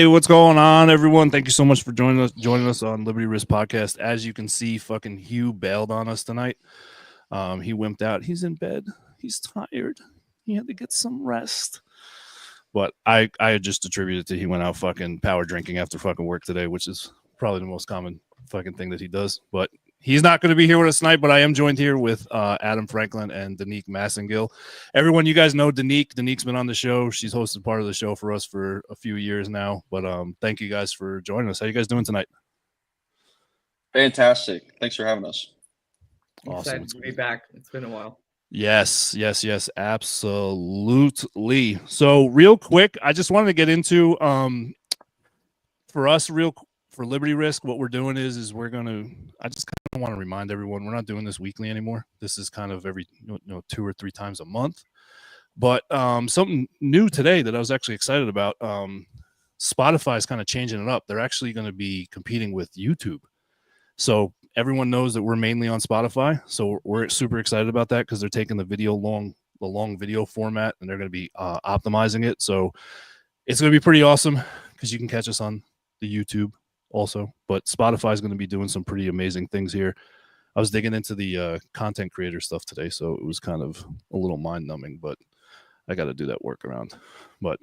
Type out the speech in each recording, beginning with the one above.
Hey, what's going on, everyone? Thank you so much for joining us on Liberty Risk Podcast. As you can see, fucking Hugh bailed on us tonight. He wimped out. He's in bed. He's tired. He had to get some rest. But I just attributed to he went out fucking power drinking after fucking work today, which is probably the most common fucking thing that he does. But he's not going to be here with us tonight, but I am joined here with Adam Franklin and Danique Masingill. Everyone, you guys know Danique. Danique's been on the show. She's hosted part of the show for us for a few years now. But thank you guys for joining us. How you guys doing tonight? Fantastic. Thanks for having us. Awesome. Excited to be back. It's been a while. Yes, absolutely. So real quick, I just wanted to get into for us for Liberty Risk, what we're doing is we're going to, I just kind of want to remind everyone, we're not doing this weekly anymore. This is kind of every 2 or 3 times a month. But something new today that I was actually excited about, Spotify is kind of changing it up. They're actually going to be competing with YouTube. So everyone knows that we're mainly on Spotify. So we're super excited about that because they're taking the long video format and they're going to be optimizing it. So it's going to be pretty awesome because you can catch us on the YouTube also, but Spotify is going to be doing some pretty amazing things here. I was digging into the content creator stuff today, so it was kind of a little mind numbing, but I got to do that workaround. But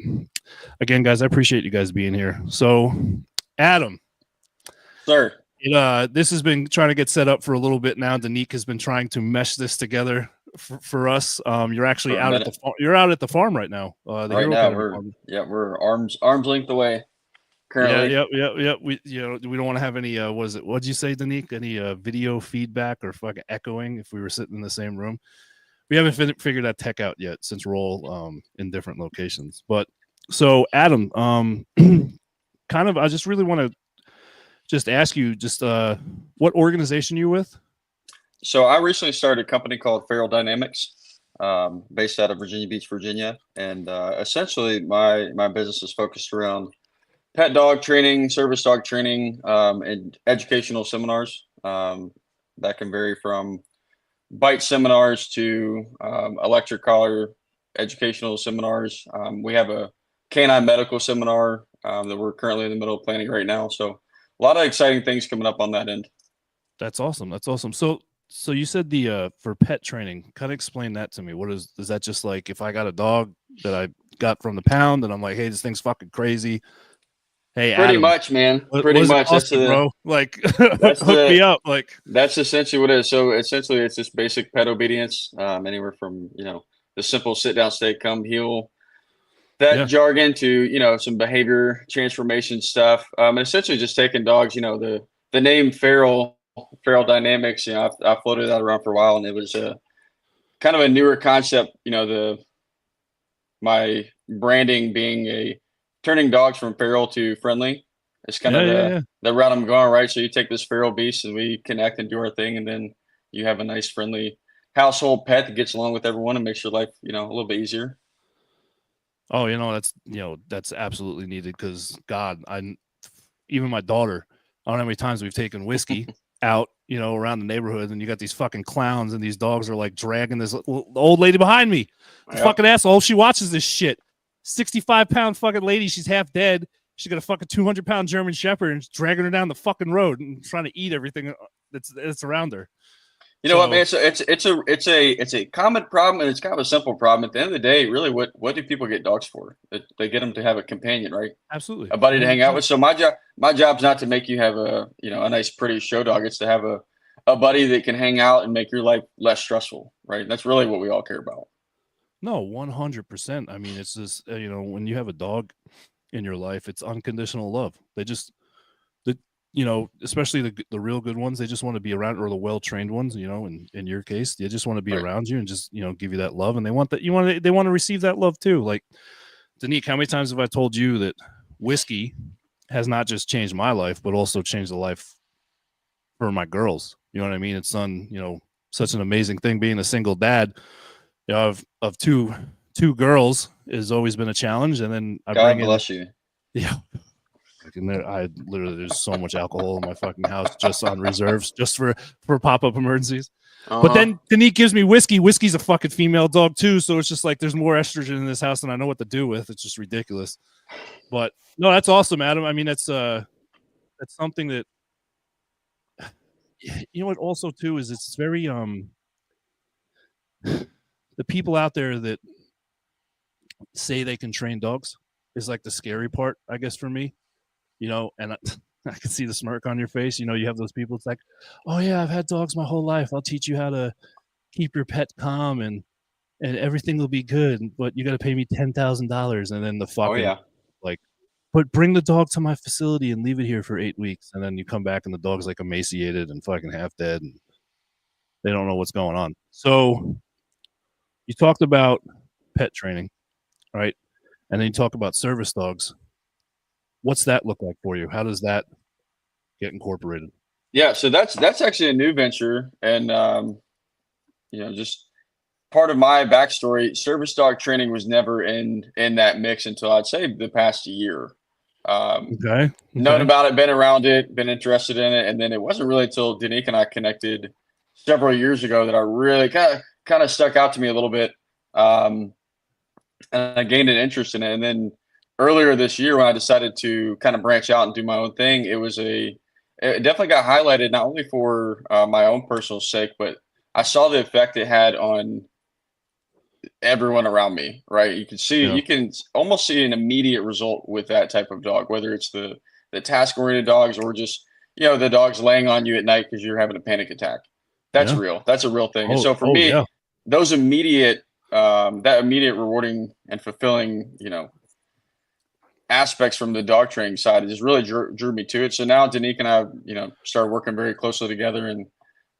again, guys, I appreciate you guys being here. So Adam, sir, this has been trying to get set up for a little bit now. Danique has been trying to mesh this together for us. You're actually out at the farm right now. Right now we're arms length away. Currently. Yeah. We don't want to have any. What'd you say, Danique? Any video feedback or fucking echoing if we were sitting in the same room? We haven't figured that tech out yet since we're all in different locations. But so Adam, kind of, I just really want to just ask you, what organization you with? So I recently started a company called Feral Dynamics, based out of Virginia Beach, Virginia, and essentially my business is focused around pet dog training, service dog training, and educational seminars. That can vary from bite seminars to electric collar educational seminars. We have a canine medical seminar that we're currently in the middle of planning right now. So a lot of exciting things coming up on that end. That's awesome. So you said the for pet training, kind of explain that to me. Is that just like if I got a dog that I got from the pound and I'm like, hey, this thing's fucking crazy. Hey, pretty Adam, much, man. Pretty much. That's bro. Like, hook me up. Like, that's essentially what it is. So essentially, it's just basic pet obedience. Anywhere from the simple sit down, stay, come, heel, that jargon to some behavior transformation stuff. And essentially just taking dogs. The name Feral Dynamics. I floated that around for a while, and it was kind of a newer concept. My branding being turning dogs from feral to friendly. It's kind of the route I'm going, right? So you take this feral beast and we connect and do our thing, and then you have a nice, friendly household pet that gets along with everyone and makes your life, a little bit easier. Oh, that's absolutely needed because God, even my daughter, I don't know how many times we've taken whiskey out, around the neighborhood, and you got these fucking clowns and these dogs are like dragging this old lady behind me. Fucking asshole. She watches this shit. 65-pound fucking lady. She's half dead. She's got a fucking 200-pound German Shepherd and dragging her down the fucking road and trying to eat everything that's around her. You know what, man? It's a common problem, and it's kind of a simple problem. At the end of the day, really, what do people get dogs for? They get them to have a companion, right? Absolutely, a buddy to hang out with. So my job's not to make you have a nice, pretty show dog. It's to have a buddy that can hang out and make your life less stressful, right? That's really what we all care about. No, 100%. I mean, it's just, when you have a dog in your life, it's unconditional love. They just, especially the real good ones, they just want to be around, or the well-trained ones, in your case, they just want to be around you and just, give you that love. And they want that, they want to receive that love too. Like, Danique, how many times have I told you that whiskey has not just changed my life, but also changed the life for my girls? You know what I mean? It's done, such an amazing thing being a single dad. Of two girls has always been a challenge, and then God bless you. Yeah, fucking there. There's so much alcohol in my fucking house just on reserves, just for pop-up emergencies. But then Danique gives me whiskey. Whiskey's a fucking female dog too, so it's just like there's more estrogen in this house than I know what to do with. It's just ridiculous. But no, that's awesome, Adam. I mean, that's something that, you know what also too is it's very the people out there that say they can train dogs is like the scary part, I guess, for me, you know, and I can see the smirk on your face. You know, you have those people. It's like, oh yeah, I've had dogs my whole life. I'll teach you how to keep your pet calm and everything will be good. But you got to pay me $10,000, and then the fucking like, but bring the dog to my facility and leave it here for 8 weeks, and then you come back and the dog's like emaciated and fucking half dead, and they don't know what's going on. So you talked about pet training, right? And then you talk about service dogs. What's that look like for you? How does that get incorporated? Yeah, so that's actually a new venture, and you know, just part of my backstory. Service dog training was never in that mix until I'd say the past year. Okay. Known about it, been around it, been interested in it, and then it wasn't really until Danique and I connected several years ago that I really kind of stuck out to me a little bit, and I gained an interest in it. And then earlier this year, when I decided to kind of branch out and do my own thing, it definitely got highlighted not only for my own personal sake, but I saw the effect it had on everyone around me, right? You can almost see an immediate result with that type of dog, whether it's the task-oriented dogs or just, you know, the dogs laying on you at night because you're having a panic attack. That's real. That's a real thing. And so for me, those immediate, that immediate rewarding and fulfilling, you know, aspects from the dog training side just really drew me to it. So now Danique and I, you know, started working very closely together and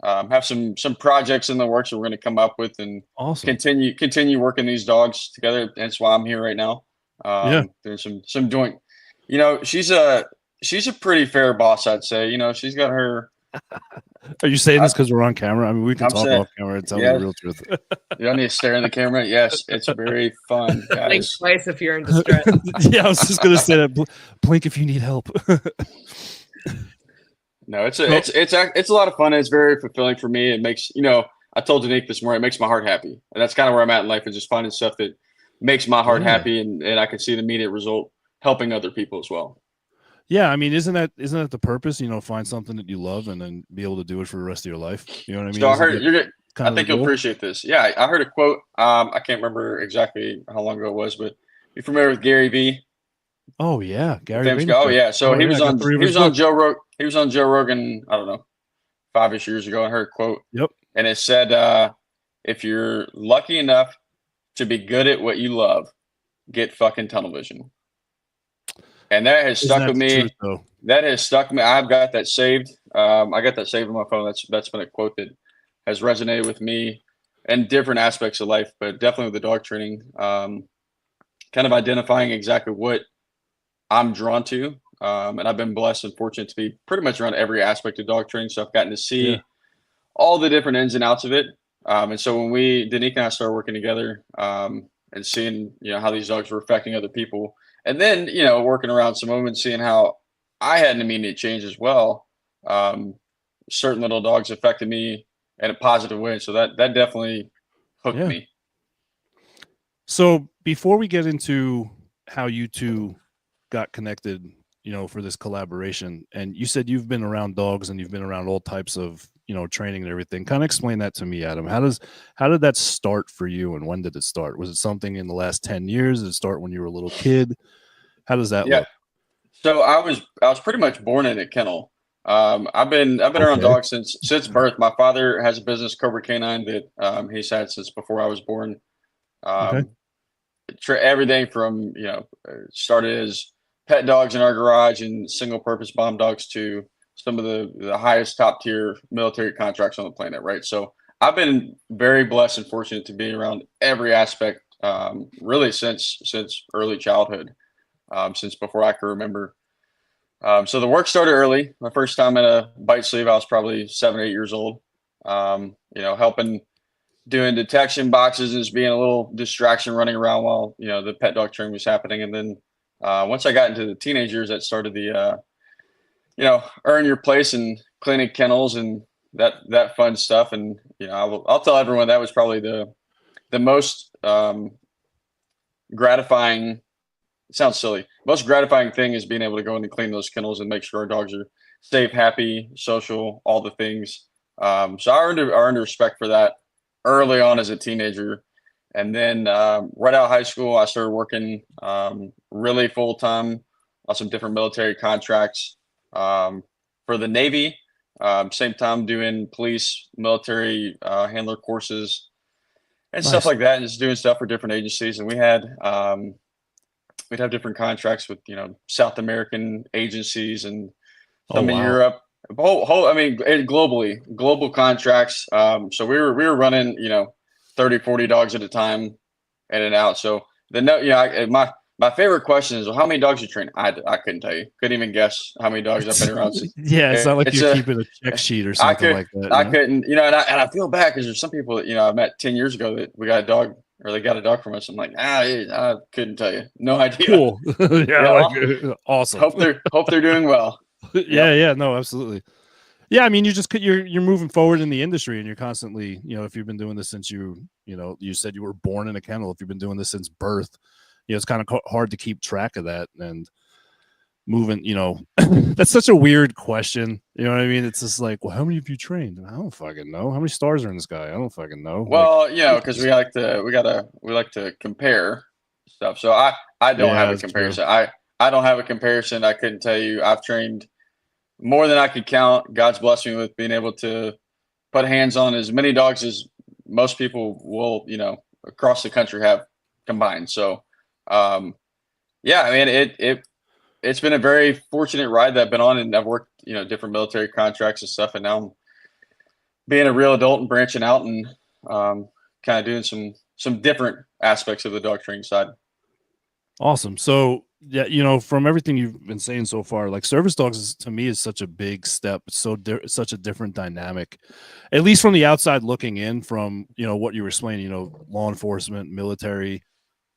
have some projects in the works that we're going to come up with and continue working these dogs together. That's why I'm here right now. Doing some joint. You know, she's a pretty fair boss, I'd say. You know, she's got her. Are you saying this because we're on camera? I mean, we can talk off camera and tell me the real truth. You don't need to stare in the camera. Yes, it's very fun, guys. Blink twice if you're in distress. Yeah, I was just gonna say that. Blink if you need help. No, it's a lot of fun. It's very fulfilling for me. It makes, you know, I told Danique this morning, it makes my heart happy, and that's kind of where I'm at in life, is just finding stuff that makes my heart happy, and I can see the immediate result helping other people as well. Yeah, I mean, isn't that the purpose? You know, find something that you love and then be able to do it for the rest of your life. You know what I mean? So I heard I think you'll appreciate this. Yeah, I heard a quote. I can't remember exactly how long ago it was, but you familiar with Gary Vee? Oh yeah, Gary Vee. Oh yeah. So he was on Joe Rogan. He was on Joe Rogan, I don't know, 5-ish years ago. I heard a quote. Yep. And it said, if you're lucky enough to be good at what you love, get fucking tunnel vision. And that has stuck with me. That has stuck me. I've got that saved. I got that saved on my phone. That's been a quote that has resonated with me in different aspects of life, but definitely with the dog training. Kind of identifying exactly what I'm drawn to. And I've been blessed and fortunate to be pretty much around every aspect of dog training. So I've gotten to see all the different ins and outs of it. And so when Danique and I started working together, and seeing, you know, how these dogs were affecting other people, and then, you know, working around some women, seeing how I had an immediate change as well. Certain little dogs affected me in a positive way. So that definitely hooked me. So before we get into how you two got connected, you know, for this collaboration, and you said you've been around dogs and you've been around all types of, you know, training and everything. Kind of explain that to me, Adam. How did that start for you, and when did it start? Was it something in the last 10 years? Did it start when you were a little kid? How does that look? So I was pretty much born in a kennel. I've been around dogs since birth. My father has a business, Cobra Canine, that he's had since before I was born. Everything from, you know, started as pet dogs in our garage and single purpose bomb dogs to some of the highest top tier military contracts on the planet, right? So I've been very blessed and fortunate to be around every aspect, really since early childhood, since before I can remember. So the work started early. My first time at a bite sleeve, I was probably 7 or 8 years old. You know, helping doing detection boxes and just being a little distraction running around while, you know, the pet dog training was happening. And then once I got into the teenage years, that started the earn your place in clinic kennels and that fun stuff. And I'll tell everyone that was probably the most gratifying. It sounds silly. Most gratifying thing is being able to go in and clean those kennels and make sure our dogs are safe, happy, social, all the things. So I earned respect for that early on as a teenager. And then right out of high school, I started working really full time on some different military contracts for the Navy. Same time doing police, military handler courses and stuff like that, and just doing stuff for different agencies. And we'd have different contracts with South American agencies and some in Europe. Globally, global contracts. So we were running 30, 40 dogs at a time in and out. So my favorite question is, well, how many dogs you train? I couldn't tell you. Couldn't even guess how many dogs I've been around. Yeah, it's not like you're keeping a check sheet or something like that. I couldn't, and I feel bad because there's some people that I met 10 years ago that we got a dog or they got a dog from us. I'm like, I couldn't tell you. No idea. Cool. Awesome. Hope they're doing well. Yeah, no, absolutely. Yeah, I mean, you're moving forward in the industry, and you're constantly, if you've been doing this since you said you were born in a kennel, if you've been doing this since birth, it's kind of hard to keep track of that and moving. That's such a weird question. You know what I mean? It's just like, well, how many have you trained? And I don't fucking know. How many stars are in this guy? I don't fucking know. Well, because we like to compare stuff. So I don't have a comparison. I don't have a comparison. I couldn't tell you. I've trained more than I could count. God's blessed me with being able to put hands on as many dogs as most people will, across the country have combined. So, it's been a very fortunate ride that I've been on, and I've worked, different military contracts and stuff. And now I'm being a real adult and branching out and kind of doing some different aspects of the dog training side. Awesome. So, yeah, from everything you've been saying so far, like service dogs to me is such a big step. It's such a different dynamic, at least from the outside looking in, from what you were explaining, law enforcement, military,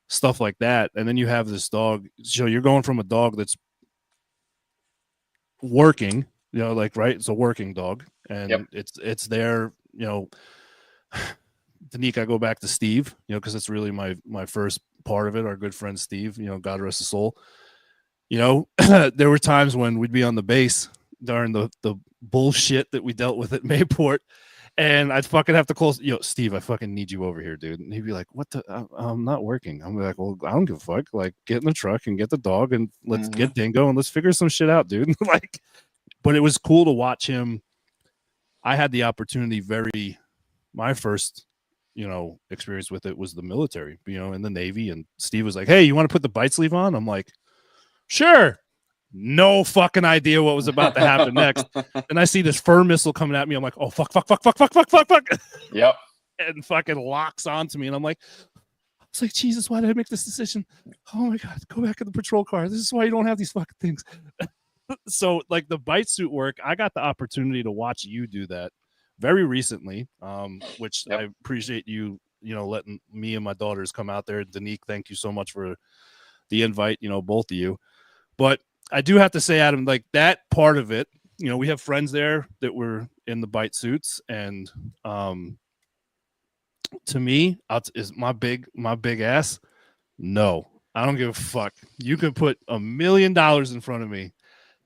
stuff like that. And then you have this dog. So you're going from a dog that's working, right? It's a working dog, and it's there. Danique, I go back to Steve, because it's really my first part of it. Our good friend Steve, God rest his soul. There were times when we'd be on the base during the bullshit that we dealt with at Mayport, and I'd fucking have to call, Steve, I fucking need you over here, dude. And he'd be like, what I'm not working. I'm like, well, I don't give a fuck. Like, get in the truck and get the dog and let's get Dingo and let's figure some shit out, dude. But it was cool to watch him. I had the opportunity my first experience with it was the military, in the Navy. And Steve was like, hey, you want to put the bite sleeve on? I'm like, sure. No fucking idea what was about to happen next. And I see this fur missile coming at me. I'm like, oh, fuck. Yep. And fucking locks onto me. And I'm like, it's like, Jesus, why did I make this decision? Oh my God, go back in the patrol car. This is why you don't have these fucking things. So like the bite suit work, I got the opportunity to watch you do that very recently, which I appreciate you, letting me and my daughters come out there. Danique, thank you so much for the invite, both of you. But I do have to say, Adam, like that part of it, we have friends there that were in the bite suits, and to me, is my big ass. No, I don't give a fuck. You could put $1 million in front of me.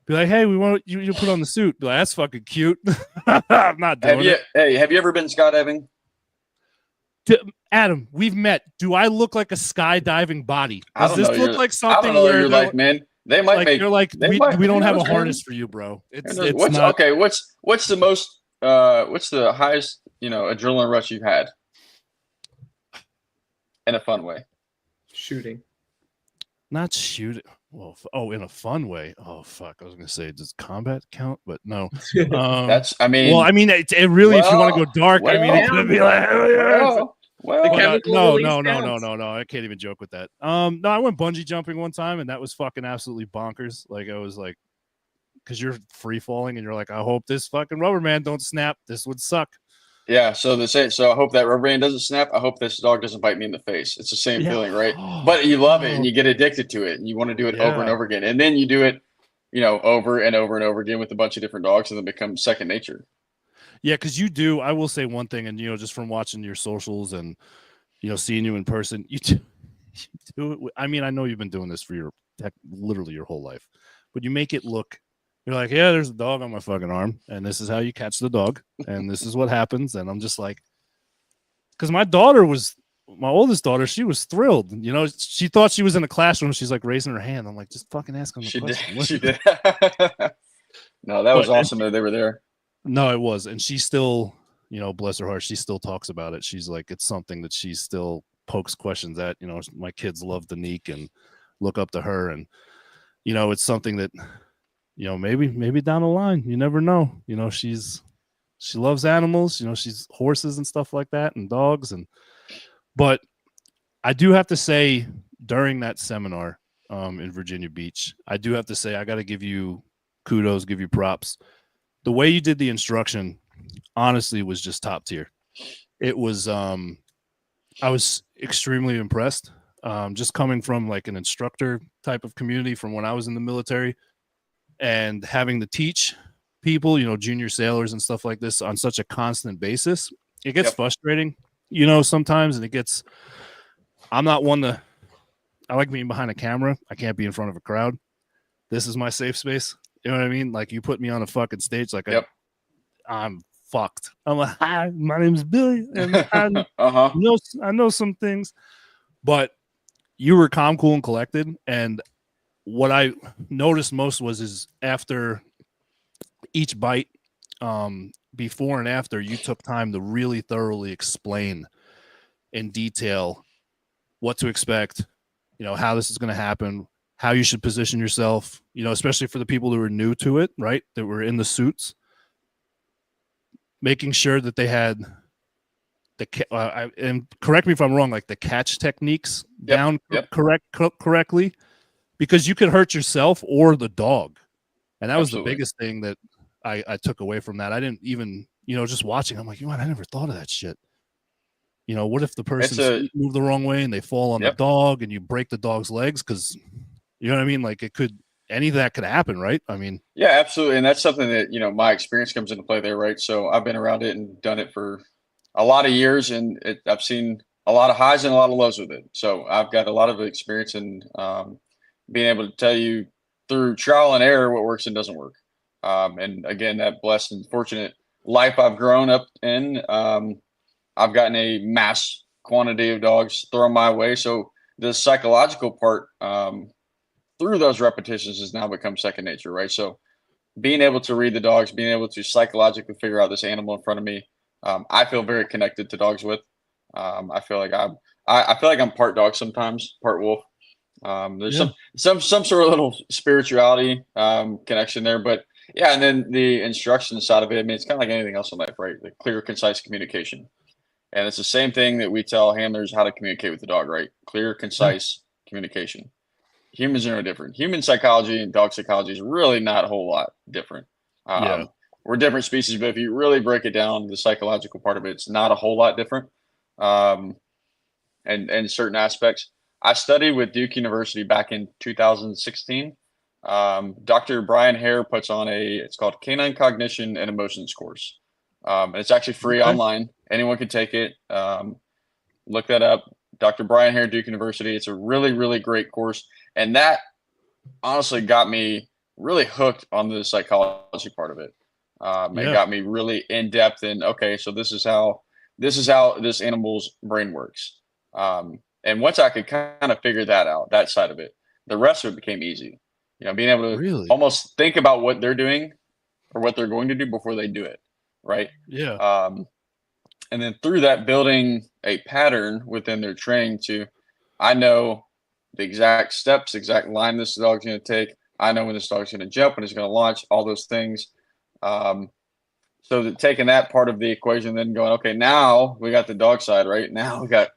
Be like, hey, we want you to put on the suit. Be like, that's fucking cute. I'm not doing it. Hey, have you ever been skydiving? Adam, we've met. Do I look like a skydiving body? Does this look like something where you're like, man? They might make. You're like, we don't have a harness for you, bro. It's not okay. What's the most? What's the highest? Adrenaline rush you've had in a fun way? Shooting. Not shooting. Well, in a fun way. Oh fuck! I was gonna say, does combat count? But no. It really, if you want to go dark, it's gonna be like, no. I can't even joke with that. No, I went bungee jumping one time, and that was fucking absolutely bonkers. Like I was like, because you're free falling, and you're like, I hope this fucking rubber man don't snap. This would suck. Yeah, so so I hope that rubber band doesn't snap. I hope this dog doesn't bite me in the face. It's the same Yeah. feeling, right? But you love it and Oh, you get addicted to it and you want to do it over and yeah. over again. And then you do it, over and over and over again with a bunch of different dogs, and then becomes second nature. Yeah, because you do. I will say one thing, and just from watching your socials and seeing you in person, you do it. I mean, I know you've been doing this for literally your whole life, but you make it look. You're like, yeah, there's a dog on my fucking arm, and this is how you catch the dog, and this is what happens. And I'm just like, because my oldest daughter, she was thrilled. She thought she was in a classroom. She's like raising her hand. I'm like, just fucking ask them the question. She did. No, that was awesome that they were there. No, it was. And she still, bless her heart, she still talks about it. She's like, it's something that she still pokes questions at. My kids love Danique and look up to her. And, it's something that, maybe down the line, you never know. She loves animals, she's horses and stuff like that and dogs. But I do have to say during that seminar in Virginia Beach, I do have to say, I got to give you kudos, give you props. The way you did the instruction, honestly, was just top tier. It was, I was extremely impressed. Just coming from like an instructor type of community from when I was in the military and having to teach people, junior sailors and stuff like this on such a constant basis, it gets frustrating, sometimes. And I'm not one I like being behind a camera. I can't be in front of a crowd. This is my safe space. You know what I mean? Like you put me on a fucking stage, like I'm fucked. I'm like, hi, my name's Billy, and I know some things, but you were calm, cool, and collected. And what I noticed most is after each bite, before and after, you took time to really thoroughly explain in detail what to expect, how this is going to happen, how you should position yourself, especially for the people who are new to it, right? That were in the suits, making sure that they had and correct me if I'm wrong, like the catch techniques down correctly, because you could hurt yourself or the dog. And that was the biggest thing that I took away from that. I didn't even, just watching, I'm like, I never thought of that shit. What if the person moved the wrong way and they fall on the dog and you break the dog's legs? Because you know what I mean? Like any of that could happen, right? I mean, yeah, absolutely. And that's something that, my experience comes into play there, right? So I've been around it and done it for a lot of years, and I've seen a lot of highs and a lot of lows with it. So I've got a lot of experience in being able to tell you through trial and error what works and doesn't work. And again, that blessed and fortunate life I've grown up in, I've gotten a mass quantity of dogs thrown my way. So the psychological part, through those repetitions, has now become second nature, right? So being able to read the dogs, being able to psychologically figure out this animal in front of me, I feel very connected to dogs with. I feel like I'm part dog sometimes, part wolf. There's some sort of little spirituality connection there, but yeah. And then the instruction side of it, I mean, it's kind of like anything else in life, right? The clear, concise communication. And it's the same thing that we tell handlers how to communicate with the dog, right? Clear, concise communication. Humans are no different. Human psychology and dog psychology is really not a whole lot different. We're different species, but if you really break it down, the psychological part of it's not a whole lot different. And certain aspects. I studied with Duke University back in 2016. Dr. Brian Hare puts on it's called Canine Cognition and Emotions course. And it's actually free online. Anyone can take it. Look that up. Dr. Brian Hare, Duke University. It's a really, really great course. And that honestly got me really hooked on the psychology part of it. It got me really in depth in, okay, so this is how this animal's brain works. And once I could kind of figure that out, that side of it, the rest of it became easy. Being able to almost think about what they're doing or what they're going to do before they do it. Right. Yeah. And then through that, building a pattern within their training I know the exact steps, exact line this dog's going to take. I know when this dog's going to jump, when it's going to launch, all those things. So that taking that part of the equation, then going, okay, now we got the dog side, right? Now we got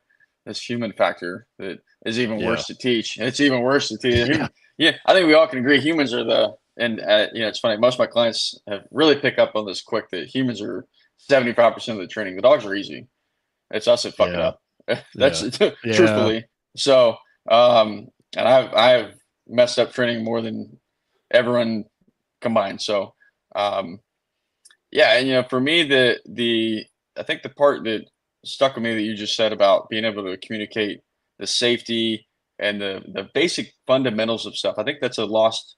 this human factor that is even worse to teach. It's even worse to teach. Yeah, I think we all can agree humans are it's funny. Most of my clients have really picked up on this quick that humans are 75% of the training. The dogs are easy. It's us that fuck it up. That's truthfully. So, and I've messed up training more than everyone combined. So, yeah. And, for me, I think the part that stuck with me that you just said about being able to communicate the safety and the basic fundamentals of stuff, I think that's a lost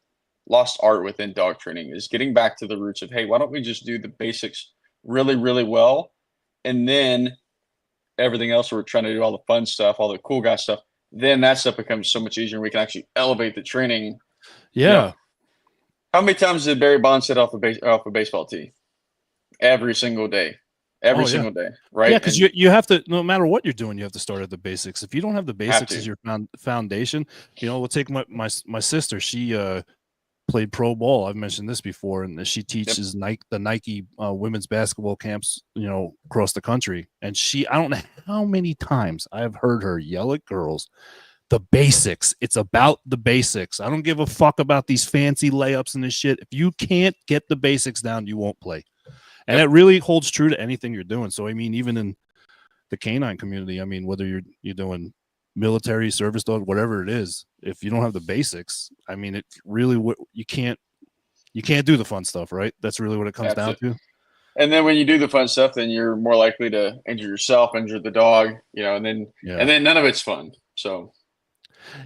art within dog training, is getting back to the roots of, hey, why don't we just do the basics really, really well, and then everything else we're trying to do, all the fun stuff, all the cool guy stuff, then that stuff becomes so much easier, and we can actually elevate the training. How many times did Barry Bonds hit off a baseball tee? Every single day. Every single day, right? Yeah, because you have to, no matter what you're doing, you have to start at the basics. If you don't have the basics as your foundation, we'll take my sister. She played pro ball. I've mentioned this before, and she teaches the Nike women's basketball camps, across the country. And I don't know how many times I've heard her yell at girls, the basics. It's about the basics. I don't give a fuck about these fancy layups and this shit. If you can't get the basics down, you won't play. And that really holds true to anything you're doing. So, I mean, even in the canine community, I mean, whether you're doing military, service dog, whatever it is, if you don't have the basics, I mean, it really, you can't do the fun stuff, right? That's really what it comes down to. And then when you do the fun stuff, then you're more likely to injure yourself, injure the dog, and then none of it's fun. So.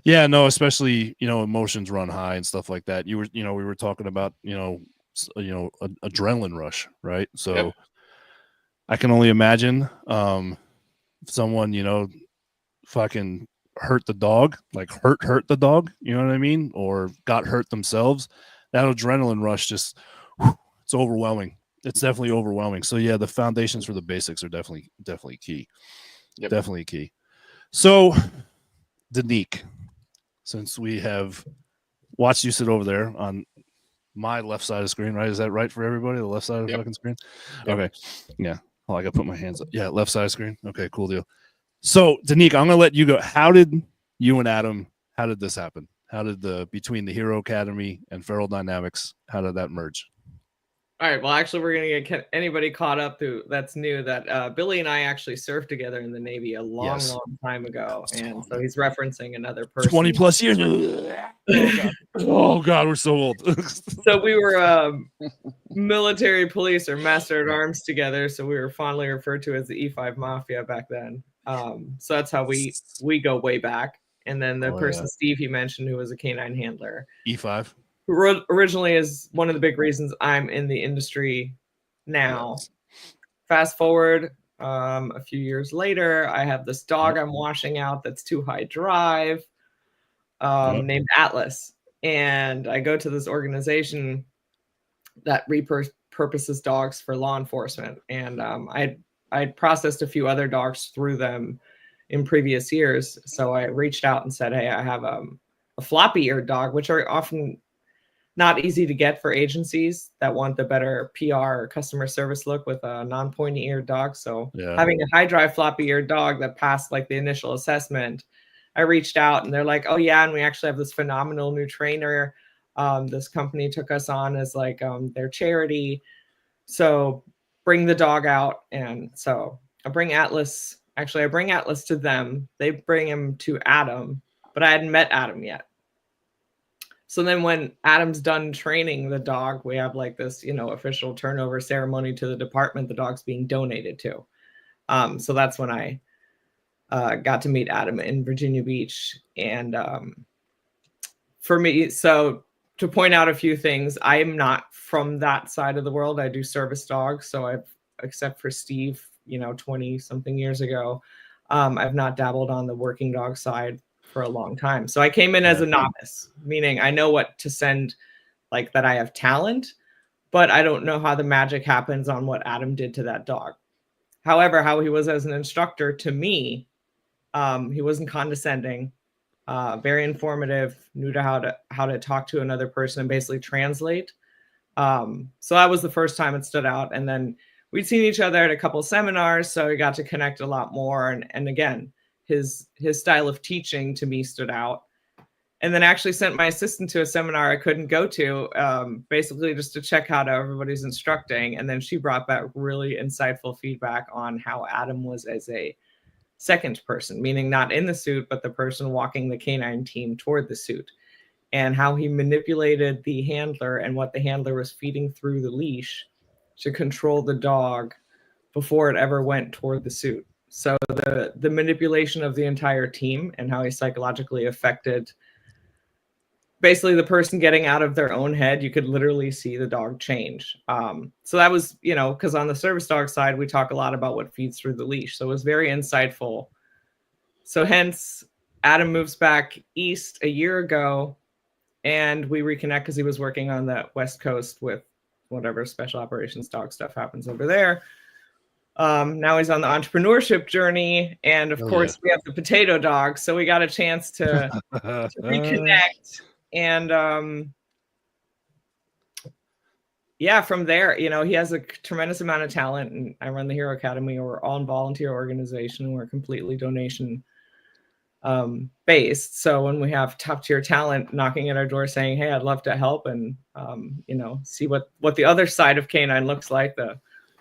Yeah, no, especially, emotions run high and stuff like that. We were talking about, adrenaline rush, right? So I can only imagine someone, fucking hurt the dog, like hurt the dog, you know what I mean? Or got hurt themselves. That adrenaline rush it's overwhelming. It's definitely overwhelming. So yeah, the foundations for the basics are definitely key. Definitely key. So Danique, since we have watched you sit over there on my left side of the screen, right? Is that right for everybody? The left side of the fucking screen? Okay. Yeah. Oh, I got to put my hands up. Yeah, left side of the screen. Okay, cool deal. So, Danique, I'm going to let you go. How did you and Adam, how did this happen? How did between the Hero Academy and Feral Dynamics, how did that merge? All right. Well, actually, we're going to get anybody caught up that's new that Billy and I actually served together in the Navy a long time ago. And so he's referencing another person. 20 plus years. Oh, God, we're so old. So we were military police or master at arms together. So we were fondly referred to as the E5 Mafia back then. So that's how we go way back. And then the person, Steve, he mentioned, who was a canine handler. E5. Who originally is one of the big reasons I'm in the industry now. Yes. Fast forward a few years later, I have this dog I'm washing out that's too high drive, named Atlas. And I go to this organization that repurposes dogs for law enforcement. And I'd processed a few other dogs through them in previous years. So I reached out and said, hey, I have a floppy-eared dog, which are often not easy to get for agencies that want the better PR or customer service look with a non-pointy-eared dog. So having a high-drive floppy-eared dog that passed like the initial assessment, I reached out and they're like, oh yeah, and we actually have this phenomenal new trainer. This company took us on as like their charity. So bring the dog out. And so I bring Atlas to them. They bring him to Adam, but I hadn't met Adam yet. So then when Adam's done training the dog, we have like this, official turnover ceremony to the department the dog's being donated to. So that's when I got to meet Adam in Virginia Beach. And for me, so to point out a few things, I am not from that side of the world. I do service dogs. So except for Steve, 20 something years ago, I've not dabbled on the working dog side for a long time. So I came in as a novice, meaning I know what to send, like that I have talent, but I don't know how the magic happens on what Adam did to that dog. However, how he was as an instructor to me, he wasn't condescending, very informative, knew how to talk to another person and basically translate. So that was the first time it stood out. And then we'd seen each other at a couple seminars, so we got to connect a lot more. And again, his style of teaching to me stood out. and then actually sent my assistant to a seminar I couldn't go to, basically just to check how everybody's instructing. And then she brought back really insightful feedback on how Adam was as a second person, meaning not in the suit, but the person walking the canine team toward the suit, and how he manipulated the handler and what the handler was feeding through the leash to control the dog before it ever went toward the suit. So the manipulation of the entire team and how he psychologically affected basically the person getting out of their own head, you could literally see the dog change. So that was, because on the service dog side, we talk a lot about what feeds through the leash. So it was very insightful. So hence, Adam moves back east a year ago, and we reconnect because he was working on the West Coast with whatever special operations dog stuff happens over there. Now he's on the entrepreneurship journey, and of course we have the potato dog. So we got a chance to reconnect. And from there, he has a tremendous amount of talent, and I run the Hero Academy. We're all volunteer organization, and we're completely donation based. So when we have top tier talent knocking at our door saying, "Hey, I'd love to help," and see what the other side of canine looks like,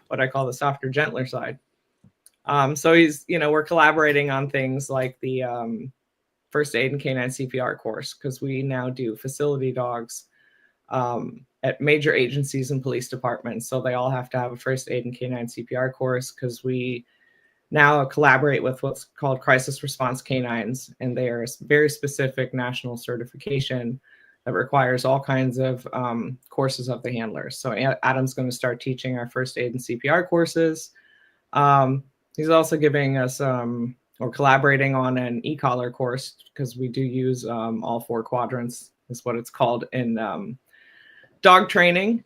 what I call the softer, gentler side. So we're collaborating on things like the first aid and canine CPR course, because we now do facility dogs at major agencies and police departments. So they all have to have a first aid and canine CPR course, because we now collaborate with what's called crisis response canines, and they are a very specific national certification that requires all kinds of courses of the handlers. So Adam's going to start teaching our first aid and CPR courses. He's also giving us or collaborating on an e-collar course, because we do use all 4 quadrants is what it's called in dog training.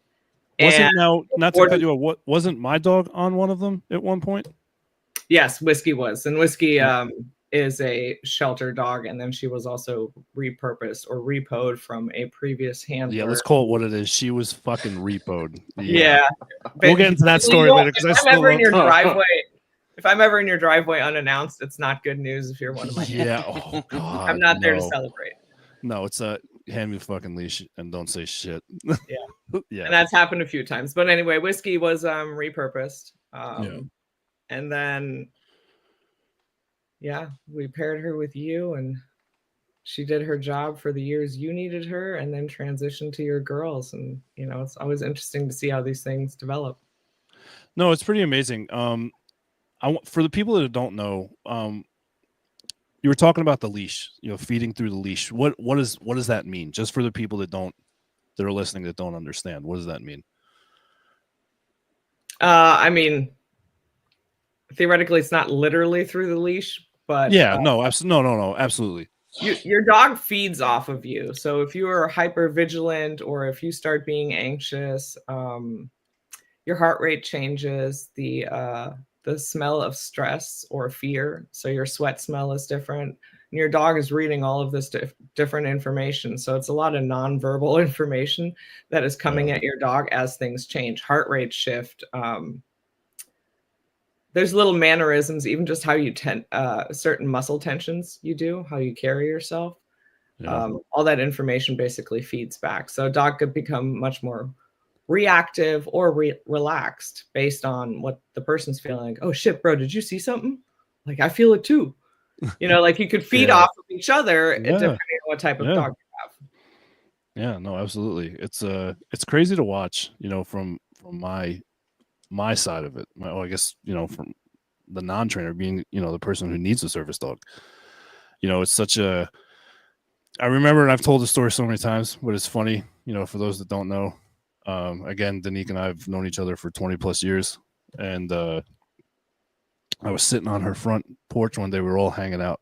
Not to cut you off, wasn't my dog on one of them at one point? Yes, Whiskey was. And Whiskey is a shelter dog, and then she was also repurposed or repoed from a previous handler. Yeah, let's call it what it is. She was fucking repoed. Yeah. We'll get into that story later, because if I'm ever in your driveway unannounced, it's not good news if you're one of my Yeah. Oh, God, I'm not there to celebrate. No, it's hand me the fucking leash and don't say shit. Yeah. Yeah. And that's happened a few times. But anyway, Whiskey was repurposed. And then we paired her with you, and she did her job for the years you needed her, and then transitioned to your girls. And it's always interesting to see how these things develop. No, it's pretty amazing. For the people that don't know, you were talking about the leash, feeding through the leash. What does that mean? Just for the people that are listening that don't understand, what does that mean? I mean, theoretically, it's not literally through the leash, but no, absolutely. Your dog feeds off of you. So if you are hyper vigilant, or if you start being anxious, your heart rate changes, the smell of stress or fear. So your sweat smell is different. And your dog is reading all of this different information. So it's a lot of nonverbal information that is coming at your dog as things change. Heart rate shift. There's little mannerisms, even just how you certain muscle tensions you do, how you carry yourself. All that information basically feeds back. So a dog could become much more reactive or relaxed based on what the person's feeling. Like, oh shit, bro, did you see something? Like, I feel it too. Like you could feed off of each other depending on what type of dog you have. Yeah, no, absolutely. It's crazy to watch, from my side of it. I guess, from the non-trainer being, the person who needs a service dog. It's such a, I remember, and I've told the story so many times, but it's funny, for those that don't know. Again, Danique and I have known each other for 20 plus years, and I was sitting on her front porch one day. We were all hanging out.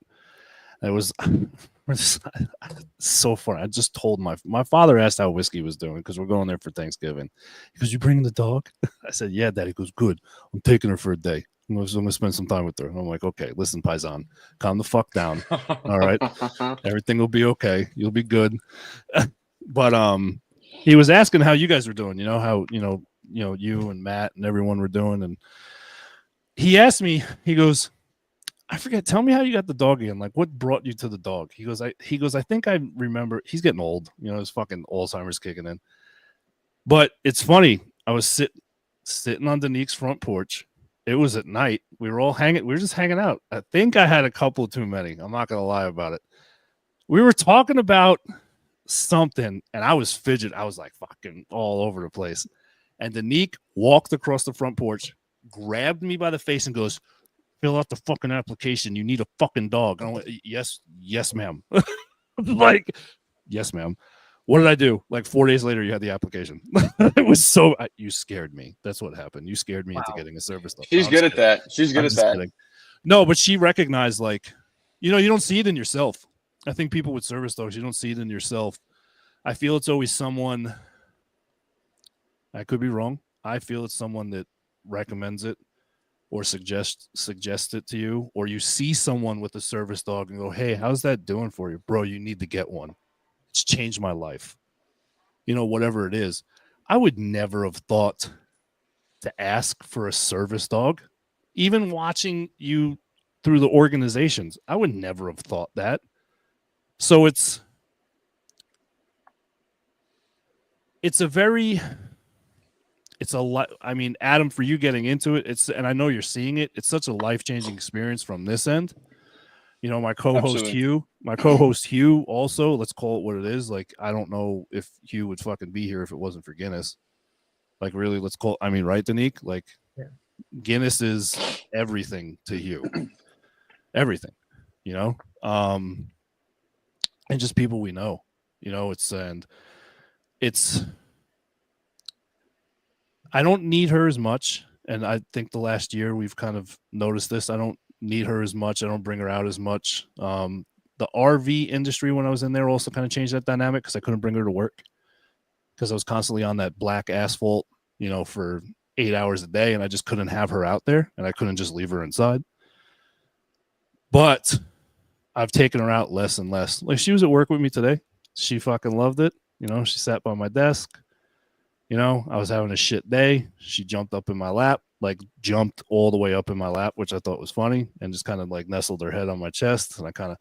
It was so funny. I just told my father asked how Whiskey was doing, because we're going there for Thanksgiving. He goes, "You bringing the dog?" I said, "Yeah, Dad." He goes, "Good. I'm taking her for a day. I'm going to spend some time with her." And I'm like, "Okay, listen, Paisan, calm the fuck down. All right, everything will be okay. You'll be good." But he was asking how you guys were doing. How you and Matt and everyone were doing, and he asked me. He goes, I forget. Tell me how you got the dog again. Like, what brought you to the dog? He goes, I think I remember. He's getting old. You know, his fucking Alzheimer's kicking in. But it's funny. I was sitting on Danique's front porch. It was at night. We were just hanging out. I think I had a couple too many. I'm not gonna lie about it. We were talking about something, and I was fidget. I was like fucking all over the place. And Danique walked across the front porch, grabbed me by the face, and goes, "Fill out the fucking application. You need a fucking dog." And I went, yes, ma'am. Like, yes, ma'am. What did I do? Like 4 days later, you had the application. It was so you scared me. That's what happened. You scared me into getting a service dog. She's good at that. She's good at that. Kidding. No, but she recognized, like, you know, you don't see it in yourself. I think people with service dogs, you don't see it in yourself. I feel it's always someone. I could be wrong. I feel it's someone that recommends it or suggest it to you, or you see someone with a service dog and go, "Hey, how's that doing for you, bro? You need to get one. It's changed my life." You know, whatever it is. I would never have thought to ask for a service dog. Even watching you through the organizations, I would never have thought that. So it's a lot. I mean, Adam, for you getting into it, and I know you're seeing it. It's such a life-changing experience from this end. You know, my co-host Hugh also, let's call it what it is. Like, I don't know if Hugh would fucking be here if it wasn't for Guinness. Like, really, right, Danique? Like, yeah. Guinness is everything to Hugh. Everything, you know? And just people we know, you know, I don't need her as much. And I think the last year we've kind of noticed this. I don't need her as much. I don't bring her out as much. The RV industry, when I was in there, also kind of changed that dynamic because I couldn't bring her to work because I was constantly on that black asphalt, you know, for 8 hours a day, and I just couldn't have her out there, and I couldn't just leave her inside. But I've taken her out less and less. Like, she was at work with me today. She fucking loved it. You know, she sat by my desk. You know, I was having a shit day. She jumped up in my lap, like jumped all the way up in my lap, which I thought was funny, and just kind of like nestled her head on my chest. And I kind of,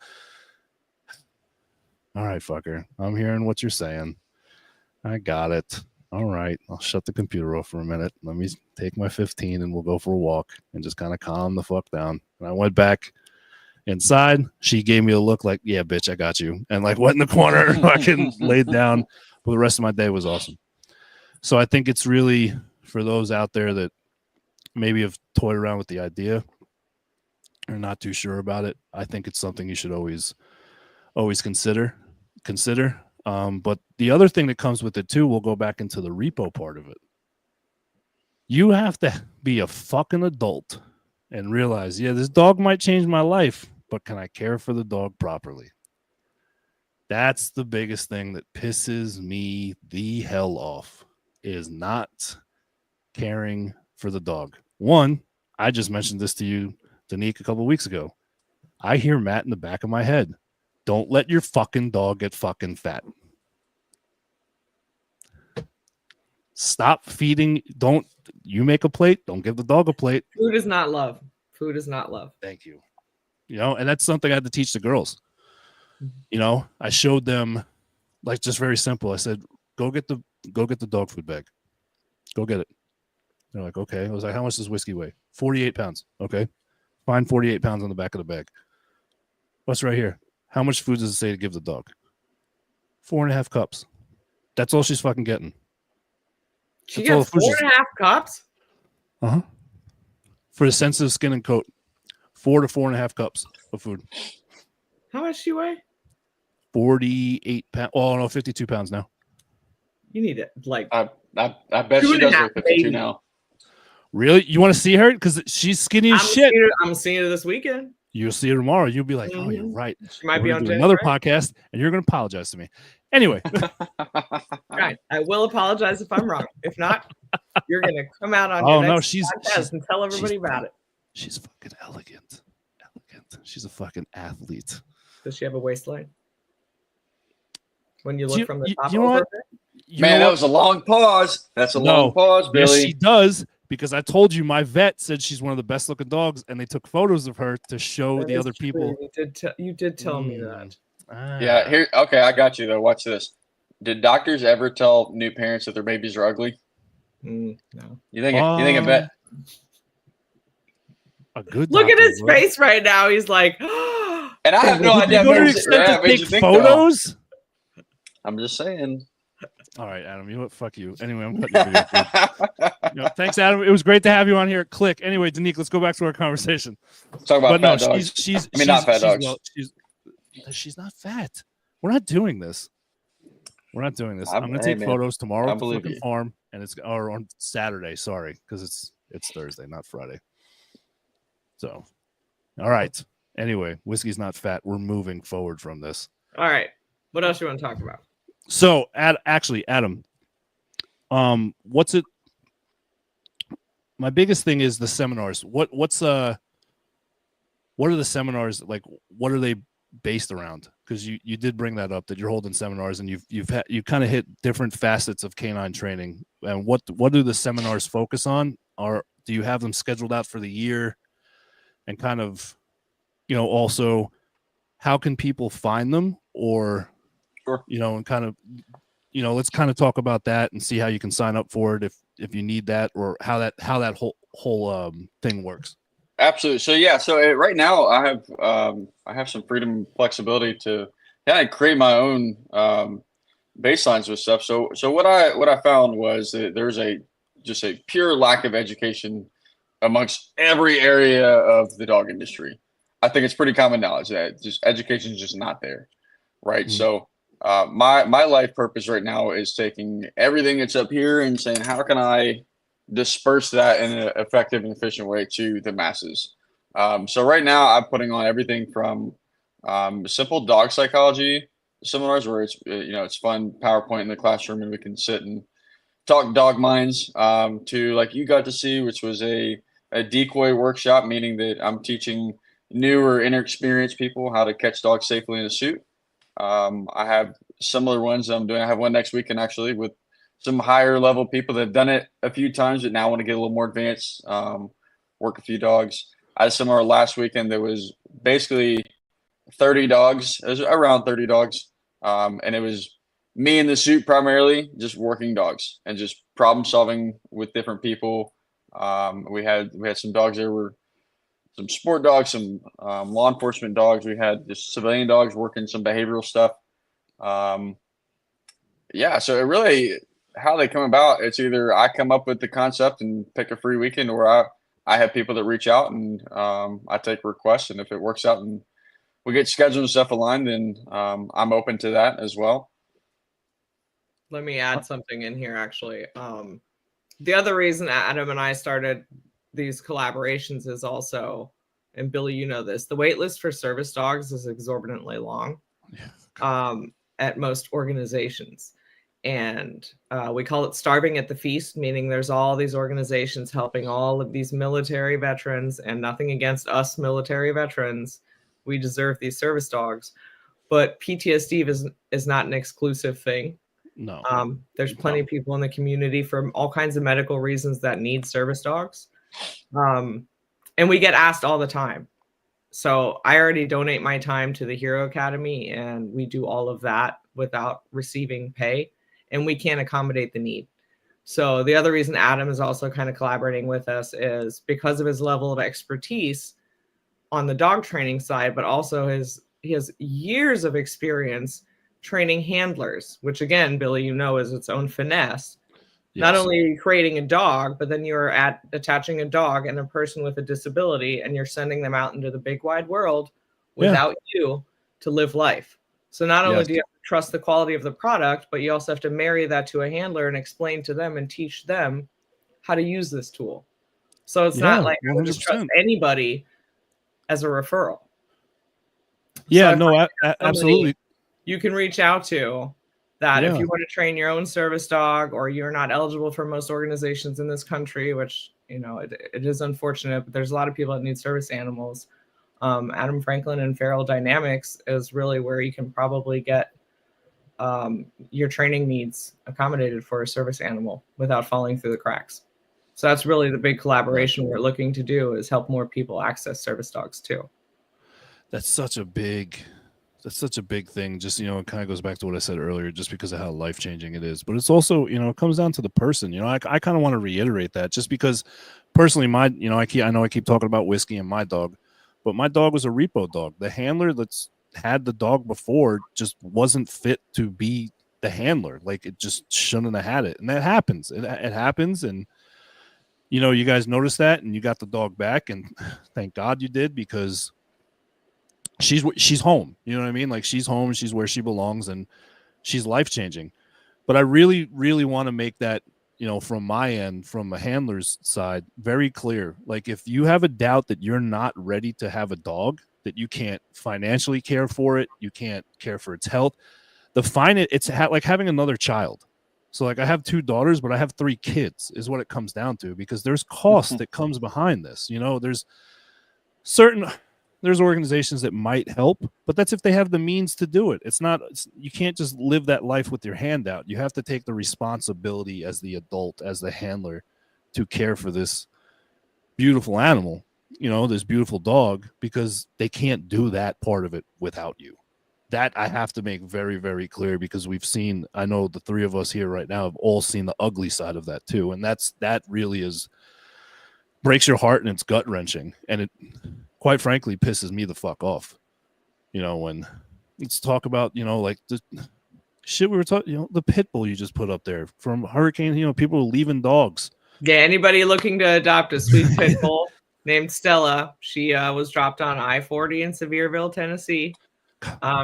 all right, fucker, I'm hearing what you're saying. I got it. All right, I'll shut the computer off for a minute. Let me take my 15 and we'll go for a walk and just kind of calm the fuck down. And I went back inside. She gave me a look like, yeah, bitch, I got you. And like went in the corner, fucking laid down. But the rest of my day was awesome. So I think it's really for those out there that maybe have toyed around with the idea or not too sure about it. I think it's something you should always consider. But the other thing that comes with it too, we'll go back into the repo part of it. You have to be a fucking adult and realize, yeah, this dog might change my life, but can I care for the dog properly? That's the biggest thing that pisses me the hell off, is not caring for the dog. One, I just mentioned this to you, Danique, a couple of weeks ago. I hear Matt in the back of my head. Don't let your fucking dog get fucking fat. Stop feeding. You make a plate. Don't give the dog a plate. Food is not love. Food is not love. Thank you. You know, and that's something I had to teach the girls. You know, I showed them, like, just very simple. I said, go get the dog food bag. Go get it. They're like, okay. I was like, how much does whiskey weigh? 48 pounds. Okay. Find 48 pounds on the back of the bag. What's right here? How much food does it say to give the dog? 4.5 cups. That's all she's fucking getting. She gets 4.5 cups? Uh-huh. For the sensitive skin and coat. 4 to 4.5 cups of food. How much she weigh? 48 pounds. Oh, no, 52 pounds now. You need it. Like, I bet she does weigh 52 now. Really? You want to see her? Because she's skinny as shit. I'm seeing her this weekend. You'll see her tomorrow. You'll be like, oh, you're right. She might be on another podcast, and you're going to apologize to me. Anyway. Right. I will apologize if I'm wrong. If not, you're going to come out on your next podcast and tell everybody about it. She's fucking elegant. She's a fucking athlete. Does she have a waistline? When you look from the top you know over what? her? Man, that was a long pause. That's a long pause, Billy. Yes, she does. because I told you my vet said she's one of the best looking dogs, and they took photos of her to show the other people. You did tell me that. Yeah. Here. Okay, I got you though. Watch this. Did doctors ever tell new parents that their babies are ugly? No. You think a vet? A good. Look at doctor his would. face right now. He's like, And I have no Would idea. they go to man. the extent Yeah, to made take you think, photos? though. I'm just saying. All right, Adam. You know what? Fuck you. Anyway, I'm cutting your video. You know, thanks, Adam. It was great to have you on here at Click. Anyway, Danique, let's go back to our conversation. Talk about But no, fat dogs. Not fat dogs. She's not fat. We're not doing this. I'm going to take photos tomorrow at the fucking farm, and it's on Saturday. Sorry, because it's Thursday, not Friday. So, all right. Anyway, whiskey's not fat. We're moving forward from this. all right. What else you want to talk about? So, actually, Adam, what's it? My biggest thing is the seminars. What are the seminars like? What are they based around? Because you did bring that up, that you're holding seminars, and you've kind of hit different facets of canine training. And what do the seminars focus on? Or do you have them scheduled out for the year? And kind of, also, how can people find them? Or, Sure. And kind of, let's kind of talk about that and see how you can sign up for it if you need that, or how that whole thing works. Absolutely. So yeah. So right now I have some freedom and flexibility to kind of create my own baselines with stuff. So what I found was that there's just a pure lack of education amongst every area of the dog industry. I think it's pretty common knowledge that just education is just not there, right? Mm-hmm. So my life purpose right now is taking everything that's up here and saying, how can I disperse that in an effective and efficient way to the masses? So right now I'm putting on everything from simple dog psychology seminars where it's fun PowerPoint in the classroom and we can sit and talk dog minds, to like you got to see, which was a decoy workshop, meaning that I'm teaching new or inexperienced people how to catch dogs safely in a suit. I have similar ones I'm doing. I have one next weekend actually with some higher level people that have done it a few times but now want to get a little more advanced, work a few dogs. I had a seminar last weekend that was basically 30 dogs. It was around 30 dogs. And it was me in the suit primarily, just working dogs and just problem solving with different people. We had some dogs there were some sport dogs, some law enforcement dogs. We had just civilian dogs working some behavioral stuff. Yeah, so it really, how they come about, it's either I come up with the concept and pick a free weekend, or I have people that reach out and I take requests, and if it works out and we get schedules and stuff aligned, then I'm open to that as well. Let me add something in here, actually. The other reason Adam and I started these collaborations is also, and Billy, you know this, the wait list for service dogs is exorbitantly long at most organizations. And we call it starving at the feast, meaning there's all these organizations helping all of these military veterans, and nothing against us military veterans. We deserve these service dogs. But PTSD is not an exclusive thing. No. There's plenty of people in the community for all kinds of medical reasons that need service dogs. And we get asked all the time. So I already donate my time to the Hero Academy, and we do all of that without receiving pay, and we can't accommodate the need. So the other reason Adam is also kind of collaborating with us is because of his level of expertise on the dog training side, but also he has years of experience training handlers, which again, Billy, is its own finesse. Yes. Not only creating a dog, but then you're attaching a dog and a person with a disability, and you're sending them out into the big wide world without you to live life. So not only do you have to trust the quality of the product, but you also have to marry that to a handler and explain to them and teach them how to use this tool. So it's not like 100%. I would just trust anybody as a referral. Yeah, so absolutely. You can reach out to that if you want to train your own service dog, or you're not eligible for most organizations in this country, which, it is unfortunate, but there's a lot of people that need service animals. Adam Franklin and Feral Dynamics is really where you can probably get your training needs accommodated for a service animal without falling through the cracks. So that's really the big collaboration we're looking to do, is help more people access service dogs too. That's such a big thing. Just, it kind of goes back to what I said earlier, just because of how life-changing it is. But it's also, it comes down to the person. I kind of want to reiterate that, just because personally, I know I keep talking about Whiskey and my dog, but my dog was a repo dog. The handler that's had the dog before just wasn't fit to be the handler. Like, it just shouldn't have had it. And that happens. It happens. And, you guys noticed that, and you got the dog back, and thank God you did, because she's home. You know what I mean? Like, she's home, she's where she belongs, and she's life-changing. But I really, really want to make that, from my end, from a handler's side, very clear. Like, if you have a doubt that you're not ready to have a dog, that you can't financially care for it, you can't care for its health, it's like having another child. So, like, I have 2 daughters, but I have 3 kids, is what it comes down to, because there's cost that comes behind this. There's organizations that might help, but that's if they have the means to do it. You can't just live that life with your hand out. You have to take the responsibility as the adult, as the handler, to care for this beautiful animal, this beautiful dog, because they can't do that part of it without you. That I have to make very, very clear, because I know the 3 of us here right now have all seen the ugly side of that too. And that really breaks your heart, and it's gut wrenching. And it, quite frankly, pisses me the fuck off. When let's talk about, like the shit we were talking, the pit bull you just put up there from Hurricane, people leaving dogs. Yeah, anybody looking to adopt a sweet pit bull named Stella, she was dropped on I-40 in Sevierville, Tennessee.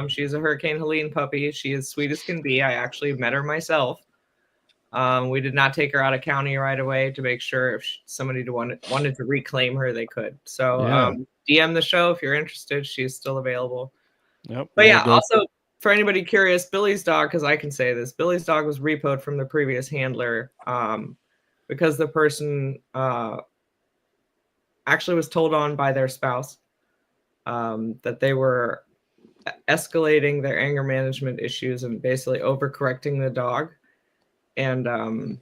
She's a Hurricane Helene puppy. She is sweet as can be. I actually met her myself. We did not take her out of county right away to make sure if somebody wanted to reclaim her, they could. So DM the show if you're interested. She's still available. Yep. But yeah, also for anybody curious, Billy's dog, because I can say this, Billy's dog was repoed from the previous handler because the person actually was told on by their spouse that they were escalating their anger management issues and basically overcorrecting the dog. And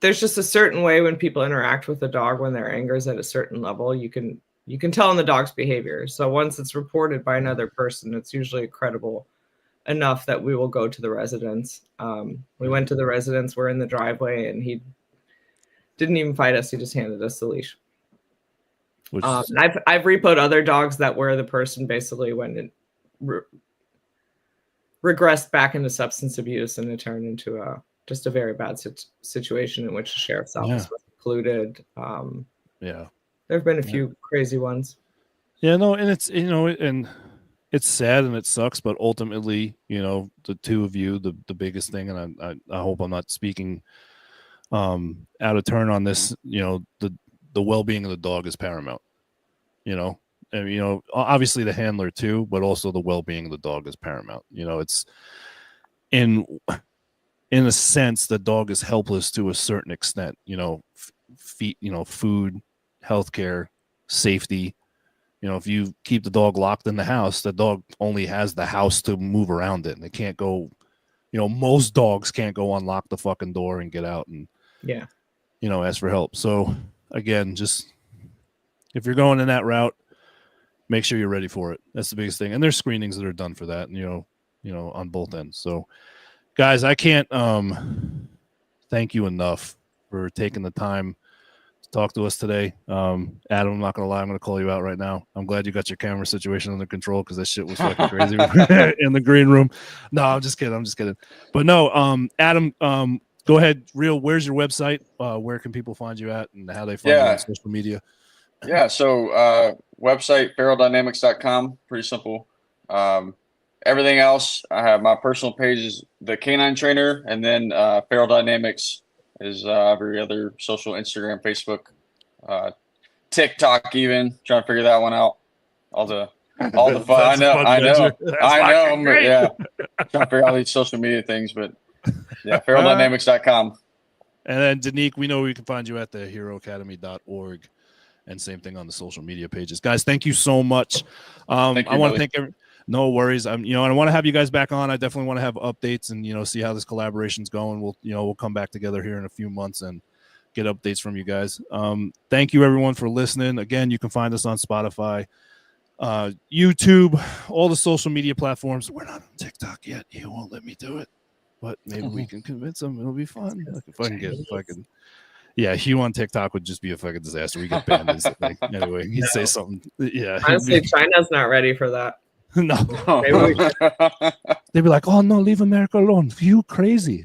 there's just a certain way when people interact with the dog, when their anger is at a certain level, you can tell in the dog's behavior. So once it's reported by another person, it's usually credible enough that we will go to the residence. We went to the residence, we're in the driveway, and he didn't even fight us. He just handed us the leash. I've repoed other dogs that where the person basically went and regressed back into substance abuse, and it turned into just a very bad situation in which the sheriff's office was included. There have been a few crazy ones. Yeah, no, and it's and it's sad and it sucks, but ultimately, the 2 of you, the biggest thing, and I hope I'm not speaking out of turn on this. The well-being of the dog is paramount. And, obviously the handler too, but also the well-being of the dog is paramount. It's in a sense, the dog is helpless to a certain extent. Food, healthcare, safety. If you keep the dog locked in the house, the dog only has the house to move around it, and they can't go. Most dogs can't go unlock the fucking door and get out and ask for help. So again, just if you're going in that route, make sure you're ready for it. That's the biggest thing. And there's screenings that are done for that, on both ends. So guys, I can't thank you enough for taking the time to talk to us today. Adam, I'm not gonna lie, I'm gonna call you out right now. I'm glad you got your camera situation under control, because that shit was fucking crazy in the green room. No, I'm just kidding. But no, Adam, go ahead. Where's your website? Where can people find you at, and how they find you on social media? Yeah, so website feraldynamics.com, pretty simple. Everything else, I have my personal page is the Canine Trainer, and then Feral Dynamics is every other social, Instagram, Facebook, TikTok, even trying to figure that one out. All the fun. I know. But yeah, trying to figure out all these social media things, but yeah, feraldynamics.com. And then Danique, we know we can find you at the heroacademy.org. And same thing on the social media pages. Guys, thank you so much. I want to thank No worries. And I want to have you guys back on. I definitely want to have updates and, see how this collaboration's going. We'll come back together here in a few months and get updates from you guys. Thank you everyone for listening. Again, you can find us on Spotify, YouTube, all the social media platforms. We're not on TikTok yet. He won't let me do it, but maybe we can convince him. It'll be fun. Yeah, Hugh on TikTok would just be a fucking disaster. We get banned instantly. Anyway, he'd say something. Yeah. Honestly, China's not ready for that. No. Maybe They'd be like, oh no, leave America alone. You crazy.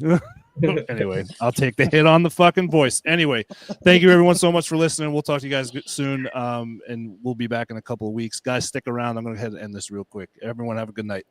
Anyway, I'll take the hit on the fucking voice. Anyway, thank you everyone so much for listening. We'll talk to you guys soon. And we'll be back in a couple of weeks. Guys, stick around. I'm going to go ahead and end this real quick. Everyone have a good night.